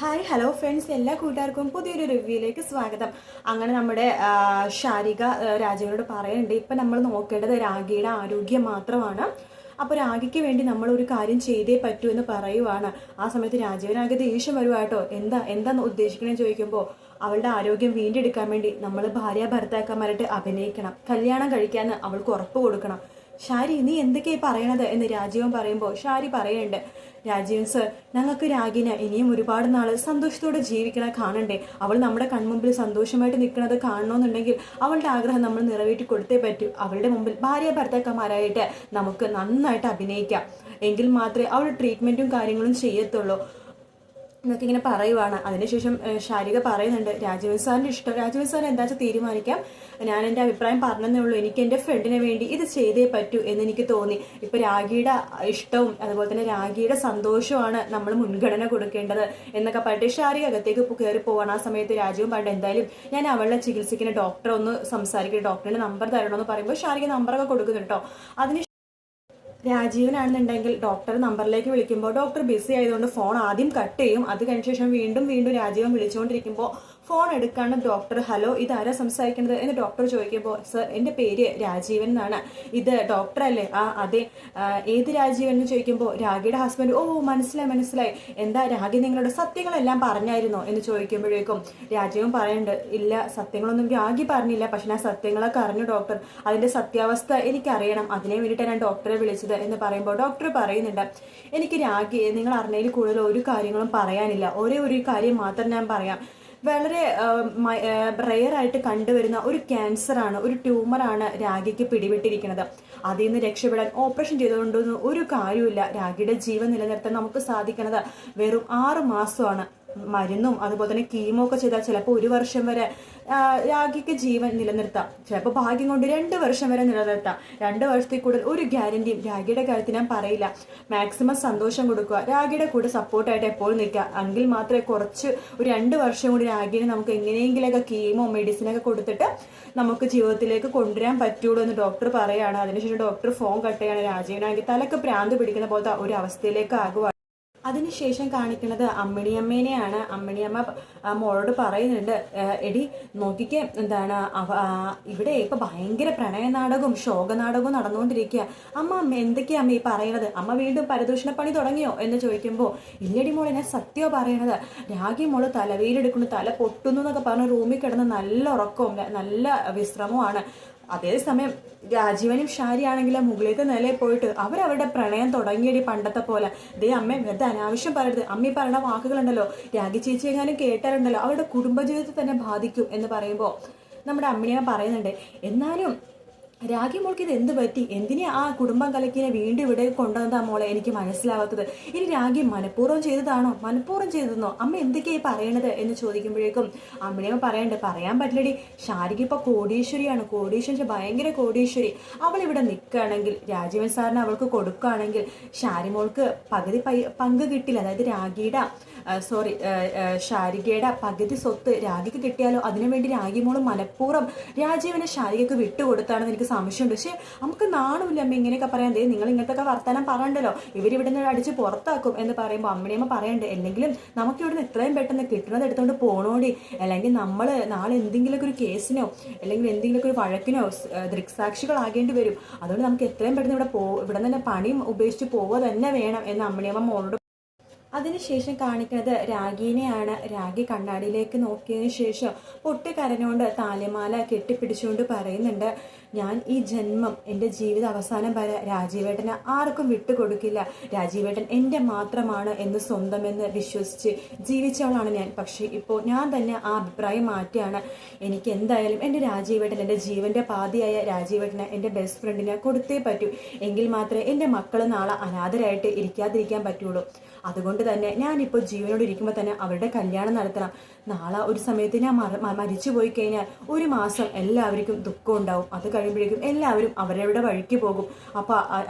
Hi hello friends, എല്ലാ കൂട്ടുകാർക്കും പുതിയൊരു റിവ്യൂയിലേക്ക് സ്വാഗതം. അങ്ങനെ നമ്മുടെ ശാരിക രാജീവിനോട് പറയുന്നുണ്ട്, ഇപ്പം നമ്മൾ നോക്കേണ്ടത് രാഗിയുടെ ആരോഗ്യം മാത്രമാണ്. അപ്പോൾ രാഗിക്ക് വേണ്ടി നമ്മൾ ഒരു കാര്യം ചെയ്തേ പറ്റൂ എന്ന് പറയുവാണ്. ആ സമയത്ത് രാജീവനാകെ ദേഷ്യം വരുവാട്ടോ. എന്താന്ന് ഉദ്ദേശിക്കണമെന്ന് ചോദിക്കുമ്പോൾ, അവളുടെ ആരോഗ്യം വീണ്ടെടുക്കാൻ വേണ്ടി നമ്മൾ ഭാര്യ ഭർത്താക്കന്മാരായിട്ട് അഭിനയിക്കണം, കല്യാണം കഴിക്കാമെന്ന് അവൾക്ക് ഉറപ്പ് കൊടുക്കണം. ഷാരി, നീ എന്തൊക്കെയായി പറയണത് എന്ന് രാജീവൻ പറയുമ്പോൾ ഷാരി പറയുന്നുണ്ട്, രാജീവൻ സർ, ഞങ്ങൾക്ക് രാഗിനെ ഇനിയും ഒരുപാട് നാൾ സന്തോഷത്തോടെ ജീവിക്കണ കാണണ്ടേ. അവൾ നമ്മുടെ കൺമുമ്പിൽ സന്തോഷമായിട്ട് നിൽക്കുന്നത് കാണണമെന്നുണ്ടെങ്കിൽ അവളുടെ ആഗ്രഹം നമ്മൾ നിറവേറ്റി കൊടുത്തേ പറ്റൂ. അവളുടെ മുമ്പിൽ ഭാര്യ ഭർത്താക്കന്മാരായിട്ട് നമുക്ക് നന്നായിട്ട് അഭിനയിക്കാം. എങ്കിൽ മാത്രമേ അവൾ ട്രീറ്റ്മെൻറ്റും കാര്യങ്ങളും ചെയ്യത്തുള്ളൂ എന്നൊക്കെ ഇങ്ങനെ പറയുവാണ്. അതിനുശേഷം ശാരിക പറയുന്നുണ്ട്, രാജീവൻ സാറിൻ്റെ ഇഷ്ടം, രാജീവൻ സാർ എന്താ വെച്ചാൽ തീരുമാനിക്കാം, ഞാൻ എൻ്റെ അഭിപ്രായം പറഞ്ഞതേ ഉള്ളൂ, എനിക്ക് എൻ്റെ ഫ്രണ്ടിന് വേണ്ടി ഇത് ചെയ്തേ പറ്റൂ എന്നെനിക്ക് തോന്നി. ഇപ്പം രാഗിയുടെ ഇഷ്ടവും അതുപോലെ തന്നെ രാഗിയുടെ സന്തോഷവുമാണ് നമ്മൾ മുൻഗണന കൊടുക്കേണ്ടത് എന്നൊക്കെ പറഞ്ഞിട്ട് ശാരിക അകത്തേക്ക് കയറി പോവാണ്. ആ സമയത്ത് രാജീവും പറഞ്ഞിട്ട്, എന്തായാലും ഞാൻ അവളുടെ ചികിത്സിക്കുന്ന ഡോക്ടറെ ഒന്ന് സംസാരിക്കും, ഡോക്ടറിൻ്റെ നമ്പർ തരണമെന്ന് പറയുമ്പോൾ ശാരിക നമ്പറൊക്കെ കൊടുക്കുന്നുണ്ട് കേട്ടോ. അതിന് രാജീവനാണെന്നുണ്ടെങ്കിൽ ഡോക്ടർ നമ്പറിലേക്ക് വിളിക്കുമ്പോൾ ഡോക്ടർ ബിസി ആയതുകൊണ്ട് ഫോൺ ആദ്യം കട്ട് ചെയ്യും. അത് കഴിഞ്ഞ ശേഷം വീണ്ടും രാജീവൻ വിളിച്ചുകൊണ്ടിരിക്കുമ്പോൾ ഫോൺ എടുക്കാണ് ഡോക്ടർ, ഹലോ ഇതാരാ സംസാരിക്കുന്നത് എന്ന് ഡോക്ടർ ചോദിക്കുമ്പോൾ, സർ എൻ്റെ പേര് രാജീവൻ എന്നാണ്, ഇത് ഡോക്ടറല്ലേ? അതെ. ഏത് രാജീവൻ എന്ന് ചോദിക്കുമ്പോൾ, രാഗിയുടെ ഹസ്ബൻഡ്. ഓ, മനസ്സിലായി. എന്താ രാഗി നിങ്ങളുടെ സത്യങ്ങളെല്ലാം പറഞ്ഞായിരുന്നോ എന്ന് ചോദിക്കുമ്പോഴേക്കും രാജീവൻ പറയുന്നുണ്ട്, ഇല്ല, സത്യങ്ങളൊന്നും രാഗി പറഞ്ഞില്ല, പക്ഷെ ഞാൻ സത്യങ്ങളൊക്കെ അറിഞ്ഞു ഡോക്ടർ, അതിൻ്റെ സത്യാവസ്ഥ എനിക്കറിയണം, അതിനെ വേണ്ടിയിട്ടാണ് ഞാൻ ഡോക്ടറെ വിളിച്ചത് എന്ന് പറയുമ്പോൾ ഡോക്ടർ പറയുന്നുണ്ട്, എനിക്ക് രാഗി നിങ്ങൾ അറിഞ്ഞതിൽ കൂടുതൽ ഒരു കാര്യങ്ങളും പറയാനില്ല, ഒരേ ഒരു കാര്യം മാത്രം ഞാൻ പറയാം. വളരെ റെയറായിട്ട് കണ്ടുവരുന്ന ഒരു ക്യാൻസറാണ്, ഒരു ട്യൂമറാണ് രാഗിക്ക് പിടിപെട്ടിരിക്കുന്നത്. അതിൽ നിന്ന് രക്ഷപ്പെടാൻ ഓപ്പറേഷൻ ചെയ്തുകൊണ്ടൊന്നും ഒരു കാര്യമില്ല. രാഗിയുടെ ജീവൻ നിലനിർത്താൻ നമുക്ക് സാധിക്കുന്നത് വെറും 6 മാസമാണ്. മരുന്നും അതുപോലെ തന്നെ കീമോ ഒക്കെ ചെയ്താൽ ചിലപ്പോൾ 1 വർഷം വരെ രാഗിക്ക് ജീവൻ നിലനിർത്താം, ചിലപ്പോൾ ഭാഗ്യം കൊണ്ട് 2 വർഷം വരെ നിലനിർത്താം. 2 വർഷത്തിൽ കൂടുതൽ ഒരു ഗ്യാരണ്ടിയും രാഗിയുടെ കാര്യത്തിൽ ഞാൻ പറയില്ല. മാക്സിമം സന്തോഷം കൊടുക്കുക, രാഗിയുടെ കൂടെ സപ്പോർട്ടായിട്ട് എപ്പോഴും നിൽക്കുക, എങ്കിൽ മാത്രമേ കുറച്ച് ഒരു 2 വർഷം കൂടി രാഗിനെ നമുക്ക് എങ്ങനെയെങ്കിലൊക്കെ കീമോ മെഡിസിനൊക്കെ കൊടുത്തിട്ട് നമുക്ക് ജീവിതത്തിലേക്ക് കൊണ്ടുവരാൻ പറ്റുള്ളൂ എന്ന് ഡോക്ടർ പറയുകയാണ്. അതിനുശേഷം ഡോക്ടർ ഫോൺ കട്ട് ചെയ്യാണ്. രാജീവനാണെങ്കിൽ തലക്ക് പ്രാന്ത് പിടിക്കുന്ന പോലത്തെ ഒരു അവസ്ഥയിലേക്ക് ആകുക. അതിനുശേഷം കാണിക്കുന്നത് അമ്മിണിയമ്മേനെയാണ്. അമ്മിണിയമ്മ മോളോട് പറയുന്നുണ്ട്, എടി നോക്കിക്കേ, എന്താണ് ഇവിടെ ഇപ്പൊ ഭയങ്കര പ്രണയനാടകവും ശോകനാടകവും നടന്നുകൊണ്ടിരിക്കുക. അമ്മ എന്തൊക്കെയാ അമ്മ ഈ പറയണത്? അമ്മ വീണ്ടും പരദൂഷണ പണി തുടങ്ങിയോ എന്ന് ചോദിക്കുമ്പോൾ, ഇല്ലടി മോളെ, ഞാൻ സത്യമോ പറയണത്, രാഗി മോള് തലവേലെടുക്കുന്നു, തല പൊട്ടുന്നു എന്നൊക്കെ പറഞ്ഞ് റൂമിൽ കിടന്ന് നല്ല ഉറക്കവും നല്ല വിശ്രമമാണ്. അതേസമയം രാജീവനും ഷാരിയാണെങ്കിലും മുകളിലത്തെ നിലയിൽ പോയിട്ട് അവരവരുടെ പ്രണയം തുടങ്ങിയടി പണ്ടത്തെ പോലെ. ദേ അമ്മ, വെറുതെ അനാവശ്യം പറയരുത്, അമ്മ പറയുന്ന വാക്കുകളുണ്ടല്ലോ രാഗി ചേച്ചി എങ്ങാനും കേട്ടാലുണ്ടല്ലോ അവരുടെ കുടുംബജീവിതത്തെ തന്നെ ബാധിക്കും എന്ന് പറയുമ്പോൾ നമ്മുടെ അമ്മിണിയമ്മ പറയുന്നുണ്ട്, എന്നാലും രാഗി മോൾക്ക് ഇത് എന്ത് പറ്റി? എന്തിനാ ആ കുടുംബം കലക്കിനെ വീണ്ടും ഇവിടെ കൊണ്ടുവന്നതാ മോളെ? എനിക്ക് മനസ്സിലാവാത്തത്. ഇനി രാഗി മനഃപൂർവ്വം ചെയ്തതാണോ, മനഃപൂർവ്വം ചെയ്തതെന്നോ? അമ്മ എന്തൊക്കെയായി പറയണത് എന്ന് ചോദിക്കുമ്പോഴേക്കും അമ്മിണിയമ്മ പറയാൻ പറ്റില്ലടി, ഷാരിക ഇപ്പോൾ കോടീശ്വരിയാണ്, കോടീശ്വരി, ഭയങ്കര കോടീശ്വരി. അവൾ ഇവിടെ നിൽക്കുകയാണെങ്കിൽ, രാജീവൻ സാറിന് അവൾക്ക് കൊടുക്കുകയാണെങ്കിൽ ഷാരി മോൾക്ക് പകുതി പങ്ക് കിട്ടില്ല. അതായത് ഷാരികയുടെ പകുതി സ്വത്ത് രാഗിക്ക് കിട്ടിയാലോ? അതിനുവേണ്ടി രാഗി മോള് മനഃപൂർവ്വം രാജീവനെ ഷാരികക്ക് വിട്ടുകൊടുത്താണെന്ന് എനിക്ക് സംശയമുണ്ട്. പക്ഷെ നമുക്ക് നാണമില്ല അമ്മ ഇങ്ങനെയൊക്കെ പറയാൻ. നിങ്ങൾ ഇങ്ങനത്തെ വർത്തമാനം പറയണ്ടല്ലോ, ഇവരിവിടെ നിന്ന് അടിച്ച് പുറത്താക്കും എന്ന് പറയുമ്പോൾ അമ്മിണിയമ്മ പറയണ്ട്, എന്തെങ്കിലും നമുക്ക് ഇവിടുന്ന് എത്രയും പെട്ടെന്ന് കിട്ടുന്നത് എടുത്തുകൊണ്ട് പോണോടി, അല്ലെങ്കിൽ നമ്മൾ നാളെ എന്തെങ്കിലുമൊക്കെ ഒരു കേസിനോ അല്ലെങ്കിൽ എന്തെങ്കിലുമൊക്കെ ഒരു വഴക്കിനോ ദൃക്സാക്ഷികളാകേണ്ടി വരും. അതുകൊണ്ട് നമുക്ക് എത്രയും പെട്ടെന്ന് ഇവിടെ തന്നെ പണിയും ഉപേക്ഷിച്ച് പോവുക തന്നെ വേണം എന്ന് അമ്മിണിയമ്മ മോളോട്. അതിനുശേഷം കാണിക്കുന്നത് രാഗീനെയാണ്. രാഗി കണ്ണാടിയിലേക്ക് നോക്കിയതിന് ശേഷം പൊട്ടിക്കരഞ്ഞുകൊണ്ട് താലിമാല കെട്ടിപ്പിടിച്ചുകൊണ്ട് പറയുന്നുണ്ട്, ഞാൻ ഈ ജന്മം എൻ്റെ ജീവിത അവസാനം വരെ രാജീവേട്ടനെ ആർക്കും വിട്ടുകൊടുക്കില്ല. രാജീവേട്ടൻ എൻ്റെ മാത്രമാണ് എന്ന് സ്വന്തമെന്ന് വിശ്വസിച്ച് ജീവിച്ചവളാണ് ഞാൻ. പക്ഷേ ഇപ്പോൾ ഞാൻ തന്നെ ആ അഭിപ്രായം മാറ്റിയാണ്. എനിക്ക് എന്തായാലും എൻ്റെ രാജീവേട്ടൻ, എൻ്റെ ജീവൻ്റെ പാതിയായ രാജീവേട്ടനെ, എൻ്റെ ബെസ്റ്റ് ഫ്രണ്ടിനെ കൊടുത്തേ പറ്റൂ. എങ്കിൽ മാത്രമേ എൻ്റെ മക്കൾ നാളെ അനാഥരായിട്ട് ഇരിക്കാതിരിക്കാൻ പറ്റുള്ളൂ. അതുകൊണ്ട് തന്നെ ഞാനിപ്പോൾ ജീവനോട് ഇരിക്കുമ്പോൾ തന്നെ അവരുടെ കല്യാണം നടത്തണം. നാളെ ഒരു സമയത്ത് ഞാൻ മരിച്ചു പോയി കഴിഞ്ഞാൽ 1 മാസം എല്ലാവർക്കും ദുഃഖം ഉണ്ടാവും. അത് കഴിയുമ്പോഴേക്കും എല്ലാവരും അവരവരുടെ വഴിക്ക് പോകും. അപ്പോൾ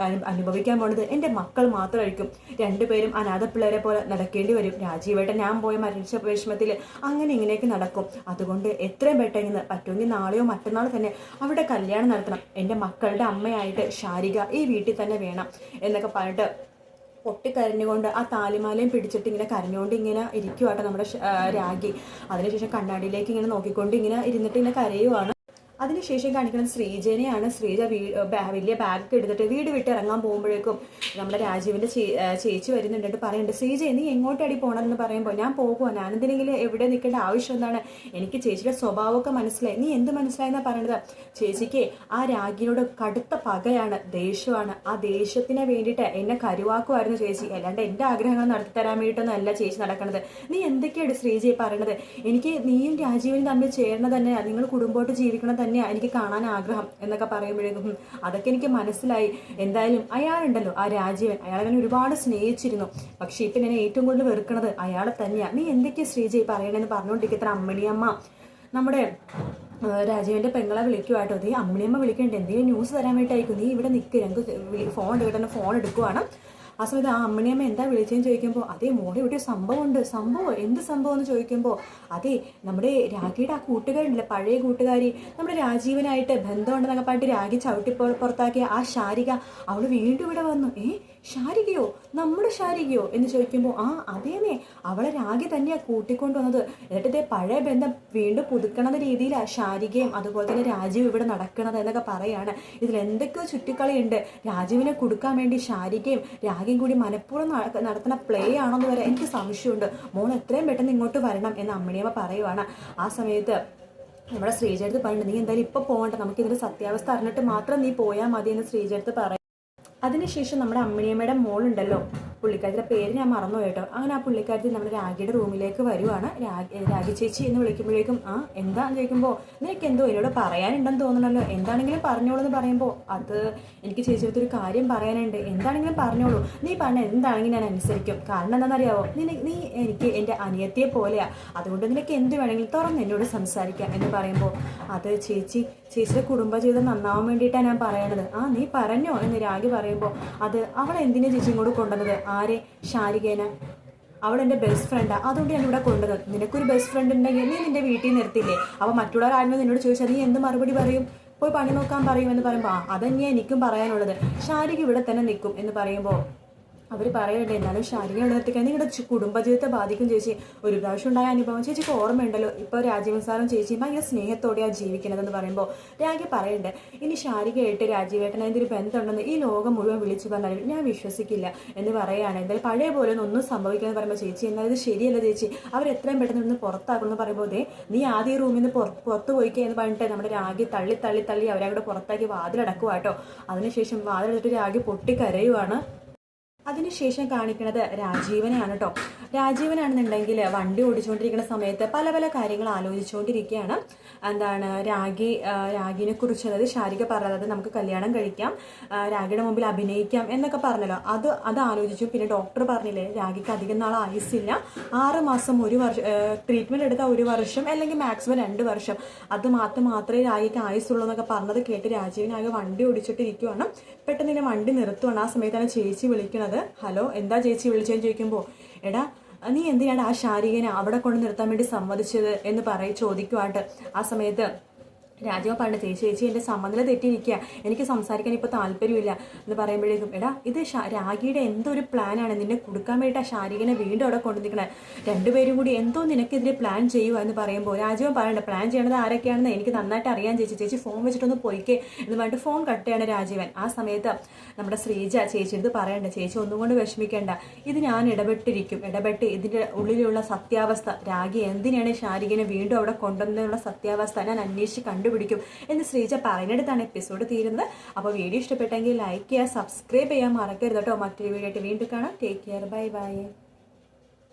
അനുഭവിക്കാൻ പോണത് എൻ്റെ മക്കൾ മാത്രമായിരിക്കും. 2 പേരും അനാഥ പിള്ളേരെ പോലെ നടക്കേണ്ടി വരും. രാജീവേട്ടൻ ഞാൻ പോയ മരിച്ച വിഷമത്തിൽ അങ്ങനെ ഇങ്ങനെയൊക്കെ നടക്കും. അതുകൊണ്ട് എത്രയും പെട്ടെന്ന് പറ്റുമെങ്കിൽ നാളെയോ മറ്റന്നാളോ തന്നെ അവരുടെ കല്യാണം നടത്തണം. എൻ്റെ മക്കളുടെ അമ്മയായിട്ട് ഷാരിക ഈ വീട്ടിൽ തന്നെ വേണം എന്നൊക്കെ പറഞ്ഞിട്ട് പൊട്ടിക്കരഞ്ഞുകൊണ്ട് ആ താലിമാലയും പിടിച്ചിട്ട് ഇങ്ങനെ കരഞ്ഞുകൊണ്ട് ഇങ്ങനെ ഇരിക്കുവാട്ടോ നമ്മുടെ രാഗി. അതിനുശേഷം കണ്ണാടിയിലേക്ക് ഇങ്ങനെ നോക്കിക്കൊണ്ട് ഇങ്ങനെ ഇരുന്നിട്ട് ഇങ്ങനെ കരയുവാണ്. അതിനുശേഷം കാണിക്കുന്നത് ശ്രീജനെയാണ്. ശ്രീജ വലിയ ബാഗൊക്കെ എടുത്തിട്ട് വീട് വിട്ട് ഇറങ്ങാൻ പോകുമ്പോഴേക്കും നമ്മുടെ രാജീവിൻ്റെ ചേച്ചി വരുന്നുണ്ട്. പറയുന്നുണ്ട്, ശ്രീജ നീ എങ്ങോട്ടടി പോകണമെന്ന് പറയുമ്പോൾ, ഞാൻ പോകുക, ഞാനെന്തിനെങ്കിലും എവിടെ നിൽക്കേണ്ട ആവശ്യം എന്താണ്, എനിക്ക് ചേച്ചിയുടെ സ്വഭാവമൊക്കെ മനസ്സിലായി. നീ എന്ത് മനസ്സിലായെന്നാണ് പറയണത്? ചേച്ചിക്ക് ആ രാഗിനോട് കടുത്ത പകയാണ്, ദേഷ്യമാണ്. ആ ദേഷ്യത്തിന് വേണ്ടിയിട്ട് എന്നെ കരുവാക്കുമായിരുന്നു ചേച്ചി, അല്ലാണ്ട് എൻ്റെ ആഗ്രഹങ്ങൾ നടത്തി തരാൻ വേണ്ടിയിട്ടൊന്നും അല്ല ചേച്ചി നടക്കുന്നത്. നീ എന്തൊക്കെയാണ് ശ്രീജയെ പറയണത്? എനിക്ക് നീയും രാജീവനും തമ്മിൽ ചേർന്ന് തന്നെയാണ്, നിങ്ങൾ കുടുംബമായിട്ട് ജീവിക്കണം തന്നെയാണ് എനിക്ക് കാണാൻ ആഗ്രഹം എന്നൊക്കെ പറയുമ്പോഴേക്കും അതൊക്കെ എനിക്ക് മനസ്സിലായി. എന്തായാലും അയാളുണ്ടല്ലോ, ആ രാജീവൻ, അയാളെ ഞാൻ ഒരുപാട് സ്നേഹിച്ചിരുന്നു. പക്ഷേ ഇപ്പം ഞാൻ ഏറ്റവും കൂടുതൽ വെറുക്കണത് അയാളെ തന്നെയാണ്. നീ എന്തൊക്കെയാ ശ്രീജയ് പറയണമെന്ന് പറഞ്ഞുകൊണ്ടിരിക്കുന്ന അമ്മിണിയമ്മ നമ്മുടെ രാജീവന്റെ പെങ്ങളെ വിളിക്കുവാട്ടോ. നീ അമ്മിണിയമ്മ വിളിക്കണ്ടേ, എന്തെങ്കിലും ന്യൂസ് തരാൻ വേണ്ടിയിട്ടായിരിക്കും, നീ ഇവിടെ നിൽക്കുക, ഞങ്ങൾക്ക് ഫോൺ എടുക്കട്ടെ, ഫോൺ എടുക്കുവാണ്. ആ സമയത്ത് ആ അമ്മിണിയമ്മ എന്താ വിളിച്ചതെന്ന് ചോദിക്കുമ്പോൾ, അതേ മോടെ ഇവിടെ സംഭവമുണ്ട്. സംഭവം എന്ത് സംഭവം എന്ന് ചോദിക്കുമ്പോൾ, അതെ നമ്മുടെ രാഗിയുടെ ആ കൂട്ടുകാരുണ്ടല്ലേ, പഴയ കൂട്ടുകാരി, നമ്മുടെ രാജീവനായിട്ട് ബന്ധമുണ്ടെന്നൊക്കെ പറഞ്ഞിട്ട് രാഗി ചവിട്ടി പുറത്താക്കിയ ആ ശാരിക, അവൾ വീണ്ടും ഇവിടെ വന്നു. ശാരികയോ, നമ്മുടെ ശാരികയോ എന്ന് ചോദിക്കുമ്പോൾ, ആ അതേമേ, അവളെ രാഗി തന്നെയാണ് കൂട്ടിക്കൊണ്ടുവന്നത്. എന്നിട്ട് ഇതേ പഴയ ബന്ധം വീണ്ടും പുതുക്കണ രീതിയിലാണ് ശാരികയും അതുപോലെ തന്നെ രാജീവ് ഇവിടെ നടക്കണത് എന്നൊക്കെ പറയാണ്. ഇതിൽ എന്തൊക്കെയോ ചുറ്റിക്കളിയുണ്ട്. രാജീവിനെ കൊടുക്കാൻ വേണ്ടി ശാരികയും രാഗിയും കൂടി മനഃപൂർവ്വം നടത്തുന്ന പ്ലേ ആണോന്ന് വരെ എനിക്ക് സംശയമുണ്ട്. മോൾ എത്രയും പെട്ടെന്ന് ഇങ്ങോട്ട് വരണം എന്ന് അമ്മിണിയമ്മ പറയുവാണ്. ആ സമയത്ത് നമ്മുടെ ശ്രീജയടുത്ത് പറയുന്നുണ്ട്, നീ എന്തായാലും ഇപ്പോൾ പോകണ്ട, നമുക്കിതിൻ്റെ സത്യാവസ്ഥ അറിഞ്ഞിട്ട് മാത്രം നീ പോയാൽ മതി എന്ന് ശ്രീജയടുത്ത് പറയും. അതിനുശേഷം നമ്മുടെ അമ്മിണിയമ്മയുടെ മോളുണ്ടല്ലോ, പുള്ളിക്കാരിയുടെ പേര് ഞാൻ മറന്നു കേട്ടോ. അങ്ങനെ ആ പുള്ളിക്കാരി നമ്മുടെ രാഗിയുടെ റൂമിലേക്ക് വരുവാണ്. രാഗി ചേച്ചി എന്ന് വിളിക്കുമ്പോഴേക്കും, എന്താന്ന് ചോദിക്കുമ്പോൾ, നിനക്ക് എന്തോ എന്നോട് പറയാനുണ്ടെന്ന് തോന്നണല്ലോ, എന്താണെങ്കിലും പറഞ്ഞോളൂ എന്ന് പറയുമ്പോൾ, അത് എനിക്ക് ചേച്ചിയുടെ ഒരു കാര്യം പറയാനുണ്ട്, എന്താണെങ്കിലും പറഞ്ഞോളൂ, നീ പറഞ്ഞ എന്താണെങ്കിലും ഞാൻ അനുസരിക്കും. കാരണം എന്താണെന്നറിയാവോ, നീ എനിക്ക് എൻ്റെ അനിയത്തിയെ പോലെയാണ്, അതുകൊണ്ട് നിനക്ക് എന്ത് വേണമെങ്കിലും തുറന്ന് എന്നോട് സംസാരിക്കാം എന്ന് പറയുമ്പോൾ, അത് ചേച്ചിയുടെ കുടുംബജീവിതം നന്നാവാൻ വേണ്ടിയിട്ടാണ് ഞാൻ പറയണത്. നീ പറഞ്ഞോ എന്ന് രാഗി പറയുമ്പോൾ, അത് അവൾ എന്തിനാ ചേച്ചി ഇങ്ങോട്ട് കൊണ്ടുവന്നത്? ആരെ? ശാരികേന. അവൾ എൻ്റെ ബെസ്റ്റ് ഫ്രണ്ടാണ്, അതുകൊണ്ട് ഞാൻ ഇവിടെ കൊണ്ടുവന്നത്. നിനക്കൊരു ബെസ്റ്റ് ഫ്രണ്ട് ഉണ്ടെങ്കിൽ നീ നിൻ്റെ വീട്ടിൽ നിർത്തില്ലേ? അപ്പോൾ മറ്റുള്ളവരായിരുന്നു നിന്നോട് ചോദിച്ചാൽ നീ എന്ത് മറുപടി പറയും? പോയി പണി നോക്കാൻ പറയുമെന്ന് പറയുമ്പോൾ, അതന്നെയാണ് എനിക്കും പറയാനുള്ളത്, ശാരിക ഇവിടെ തന്നെ നിൽക്കും എന്ന് പറയുമ്പോൾ അവർ പറയണ്ടേ, എന്നാലും ശാരീരിക നിർത്തിക്കാൻ നിങ്ങളുടെ കുടുംബജീവിതത്തെ ബാധിക്കും ചേച്ചി. ഒരു പ്രാവശ്യം ഉണ്ടായ അനുഭവം ചേച്ചിക്ക് ഓർമ്മയുണ്ടല്ലോ. ഇപ്പോൾ രാജീവൻ സാറും ചേച്ചിയും ഭയങ്കര സ്നേഹത്തോടെയാണ് ജീവിക്കണതെന്ന് പറയുമ്പോൾ രാഗി പറയണ്ടേ, ഇനി ശാരികയായിട്ട് രാജീവേട്ടൻ എന്തൊരു ബന്ധമുണ്ടെന്ന് ഈ ലോകം മുഴുവൻ വിളിച്ചു പറഞ്ഞാലും ഞാൻ വിശ്വസിക്കില്ല എന്ന് പറയുകയാണ്. എന്തായാലും പഴയ പോലെ ഒന്നും സംഭവിക്കുമെന്ന് പറയുമ്പോൾ, ചേച്ചി എന്നാലും ഇത് ശരിയല്ല ചേച്ചി, അവർ എത്രയും പെട്ടെന്ന് നിന്ന് പുറത്താക്കുമെന്ന് പറയുമ്പോൾ, നീ ആദ്യം റൂമിൽ നിന്ന് പുറത്ത് പോയിക്കുക എന്ന് പറഞ്ഞിട്ട് നമ്മുടെ രാഗി തള്ളി അവരവിടെ പുറത്താക്കി വാതിലടക്കുക കേട്ടോ. അതിനുശേഷം വാതിലെടുത്തിട്ട് രാഗി പൊട്ടിക്കരയുവാണ്. അതിനുശേഷം കാണിക്കുന്നത് രാജീവനെയാണ് കേട്ടോ. രാജീവനാണെന്നുണ്ടെങ്കിൽ വണ്ടി ഓടിച്ചുകൊണ്ടിരിക്കുന്ന സമയത്ത് പല പല കാര്യങ്ങൾ ആലോചിച്ചുകൊണ്ടിരിക്കുകയാണ്. എന്താണ് രാഗിനെ കുറിച്ച്, അതായത് ശാരിക പറഞ്ഞത് നമുക്ക് കല്യാണം കഴിക്കാം, രാഗിയുടെ മുമ്പിൽ അഭിനയിക്കാം എന്നൊക്കെ പറഞ്ഞല്ലോ, അത് ആലോചിച്ചു. പിന്നെ ഡോക്ടർ പറഞ്ഞില്ലേ രാഗിക്ക് അധികം നാൾ ആയുസില്ല, 6 മാസം, 1 വർഷം ട്രീറ്റ്മെൻറ്റ് എടുത്താൽ 1 വർഷം അല്ലെങ്കിൽ മാക്സിമം 2 വർഷം, അത് മാത്രമേ രാഗിക്ക് ആയുസുള്ളൂ എന്നൊക്കെ പറഞ്ഞത് കേട്ട് രാജീവനാകെ വണ്ടി ഓടിച്ചിട്ടിരിക്കുവാണ്. പെട്ടെന്ന് ഇങ്ങനെ വണ്ടി നിർത്തുവാണ്. ആ സമയത്താണ് ചേച്ചി വിളിക്കുന്നത്. ഹലോ, എന്താ ചേച്ചി വിളിച്ചതെന്ന് ചോദിക്കുമ്പോൾ, എടാ നീ എന്തിനാണ് ആ ശാരീരികനെ അവിടെ കൊണ്ട് നിർത്താൻ വേണ്ടി സമ്മതിച്ചത് എന്ന് ചോദിക്കുവാട്ട്. ആ സമയത്ത് രാജീവ് പറഞ്ഞ, ചേച്ചി എൻ്റെ സമ്മതം തെറ്റിയിരിക്കുക, എനിക്ക് സംസാരിക്കാൻ ഇപ്പോൾ താല്പര്യമില്ല എന്ന് പറയുമ്പോഴേക്കും, എടാ ഇത് രാഗിയുടെ എന്തൊരു പ്ലാനാണ്, നിന്നെ കൊടുക്കാൻ വേണ്ടിയിട്ട് ആ ശാരീരികനെ വീണ്ടും അവിടെ കൊണ്ടു നിൽക്കണേ, രണ്ടുപേരും കൂടി എന്തോ നിനക്കെതിരെ പ്ലാൻ ചെയ്യുക എന്ന് പറയുമ്പോൾ രാജീവ് പറയണ്ട, പ്ലാൻ ചെയ്യണത് ആരൊക്കെയാണെന്ന് എനിക്ക് നന്നായിട്ട് അറിയാൻ ചേച്ചി ഫോൺ വെച്ചിട്ടൊന്ന് പോയിക്കേ എന്ന് പറഞ്ഞിട്ട് ഫോൺ കട്ട് ചെയ്യാണ് രാജീവൻ. ആ സമയത്ത് നമ്മുടെ ശ്രീജ ചേച്ചി ഇത് പറയണ്ട, ചേച്ചി ഒന്നും കൊണ്ട് വിഷമിക്കേണ്ട, ഇത് ഞാൻ ഇടപെട്ട് ഇതിൻ്റെ ഉള്ളിലുള്ള സത്യാവസ്ഥ, രാഗി എന്തിനാണ് ശാരീരികനെ വീണ്ടും അവിടെ കൊണ്ടുവന്നതിനുള്ള സത്യാവസ്ഥ ഞാൻ അന്വേഷിച്ച് പിടിക്കും എന്ന് ശ്രീജ പറയുന്നിടത്താണ് എപ്പിസോഡ് തീരുന്നത്. അപ്പോൾ വീഡിയോ ഇഷ്ടപ്പെട്ടെങ്കിൽ ലൈക്ക് ചെയ്യുക, സബ്സ്ക്രൈബ് ചെയ്യാൻ മറക്കരുത് കേട്ടോ. മറ്റൊരു വീഡിയോ ആയിട്ട് വീണ്ടും കാണാം. Take care, bye bye.